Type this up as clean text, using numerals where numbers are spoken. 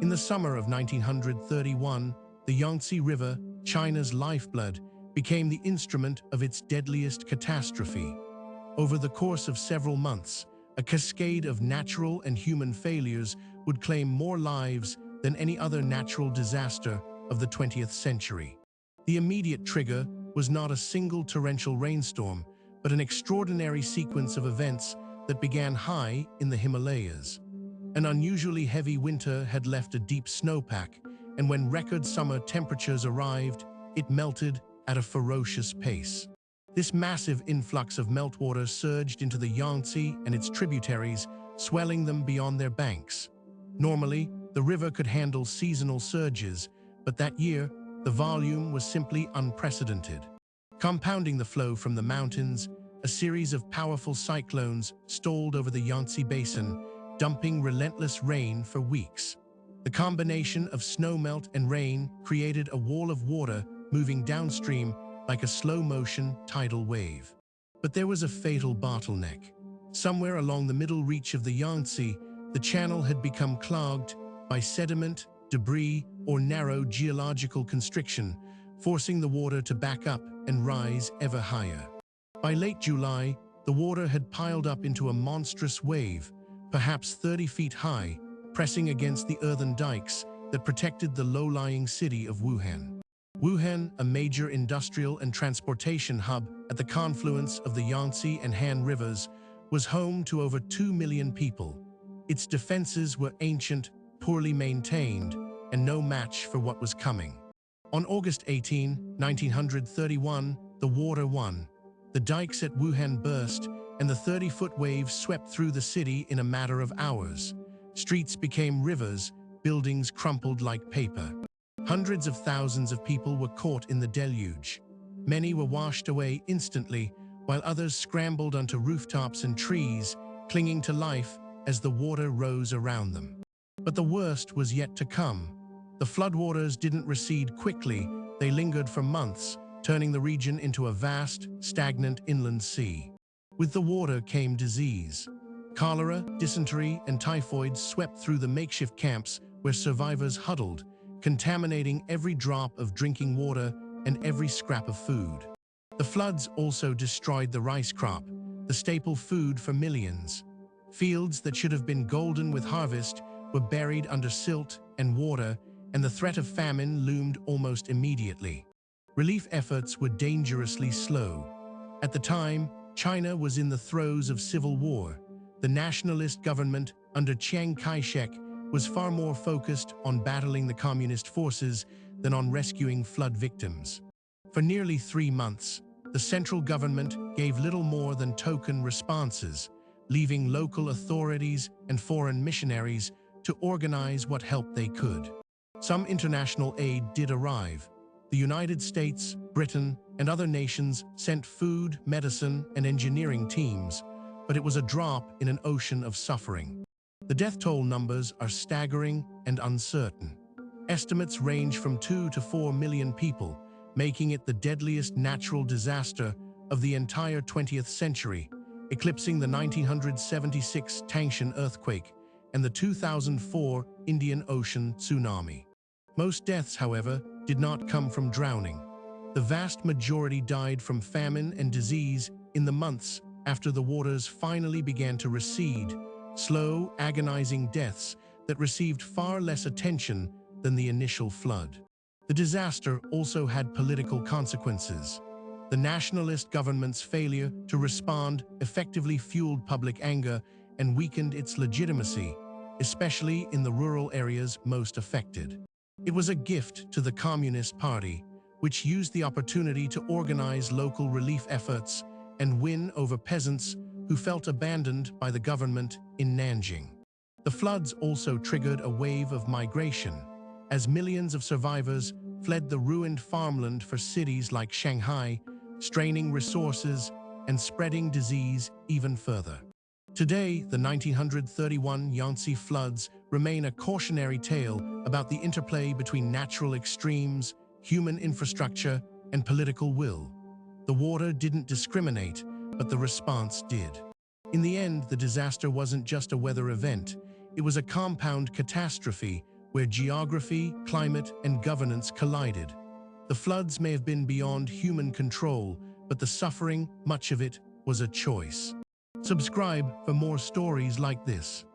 In the summer of 1931, the Yangtze River, China's lifeblood, became the instrument of its deadliest catastrophe. Over the course of several months, a cascade of natural and human failures would claim more lives than any other natural disaster of the 20th century. The immediate trigger was not a single torrential rainstorm, but an extraordinary sequence of events that began high in the Himalayas. An unusually heavy winter had left a deep snowpack, and when record summer temperatures arrived, it melted at a ferocious pace. This massive influx of meltwater surged into the Yangtze and its tributaries, swelling them beyond their banks. Normally, the river could handle seasonal surges, but that year, the volume was simply unprecedented. Compounding the flow from the mountains, a series of powerful cyclones stole over the Yangtze basin, dumping relentless rain for weeks. The combination of snowmelt and rain created a wall of water moving downstream like a slow-motion tidal wave. But there was a fatal bottleneck. Somewhere along the middle reach of the Yangtze, the channel had become clogged by sediment, debris, or narrow geological constriction, forcing the water to back up and rise ever higher. By late July, the water had piled up into a monstrous wave, perhaps 30 feet high, pressing against the earthen dikes that protected the low-lying city of Wuhan. Wuhan, a major industrial and transportation hub at the confluence of the Yangtze and Han rivers, was home to over 2 million people. Its defenses were ancient, poorly maintained, and no match for what was coming. On August 18, 1931, the water won. The dikes at Wuhan burst, and the 30-foot waves swept through the city in a matter of hours. Streets became rivers, buildings crumpled like paper. Hundreds of thousands of people were caught in the deluge. Many were washed away instantly, while others scrambled onto rooftops and trees, clinging to life as the water rose around them. But the worst was yet to come. The floodwaters didn't recede quickly, they lingered for months, turning the region into a vast, stagnant inland sea. With the water came disease. Cholera, dysentery, and typhoid swept through the makeshift camps where survivors huddled, contaminating every drop of drinking water and every scrap of food. The floods also destroyed the rice crop, the staple food for millions. Fields that should have been golden with harvest were buried under silt and water, and the threat of famine loomed almost immediately. Relief efforts were dangerously slow. At the time, China was in the throes of civil war. The nationalist government under Chiang Kai-shek was far more focused on battling the communist forces than on rescuing flood victims. For nearly 3 months, the central government gave little more than token responses, leaving local authorities and foreign missionaries to organize what help they could. Some international aid did arrive. The United States, Britain, and other nations sent food, medicine, and engineering teams, but it was a drop in an ocean of suffering. The death toll numbers are staggering and uncertain. Estimates range from 2 to 4 million people, making it the deadliest natural disaster of the entire 20th century, eclipsing the 1976 Tangshan earthquake and the 2004 Indian Ocean tsunami. Most deaths, however, did not come from drowning. The vast majority died from famine and disease in the months after the waters finally began to recede, slow, agonizing deaths that received far less attention than the initial flood. The disaster also had political consequences. The nationalist government's failure to respond effectively fueled public anger and weakened its legitimacy, especially in the rural areas most affected. It was a gift to the Communist Party, which used the opportunity to organize local relief efforts and win over peasants who felt abandoned by the government in Nanjing. The floods also triggered a wave of migration, as millions of survivors fled the ruined farmland for cities like Shanghai, straining resources and spreading disease even further. Today, the 1931 Yangtze floods remain a cautionary tale about the interplay between natural extremes, human infrastructure, and political will. The water didn't discriminate, but the response did. In the end, the disaster wasn't just a weather event. It was a compound catastrophe where geography, climate, and governance collided. The floods may have been beyond human control, but the suffering, much of it, was a choice. Subscribe for more stories like this.